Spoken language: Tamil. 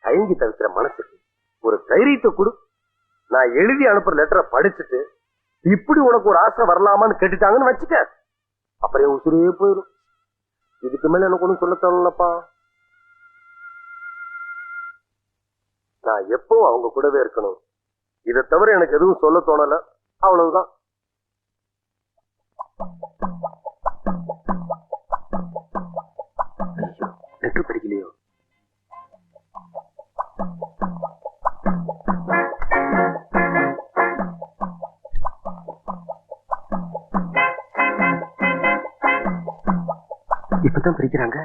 தயங்கி தவிக்கிற மனசுக்கு ஒரு தைரியத்தை கொடு. நான் எழுதி அனுப்புற லெட்டரை படிச்சுட்டு இப்படி உனக்கு ஒரு ஆசை வரலாமான்னு கேட்டுட்டாங்கன்னு வச்சுக்க, அப்புறம் உசுரையே போயிடும். இதுக்கு மேல எனக்கு ஒண்ணும் சொல்ல தோணலப்பா. நான் எப்போ அவங்க கூடவே இருக்கணும். இதை தவிர எனக்கு எதுவும் சொல்ல தோணல. அவ்வளவுதான். லெட்டர் படிக்கலையோ? இப்பதான் பிரிக்கிறாங்க.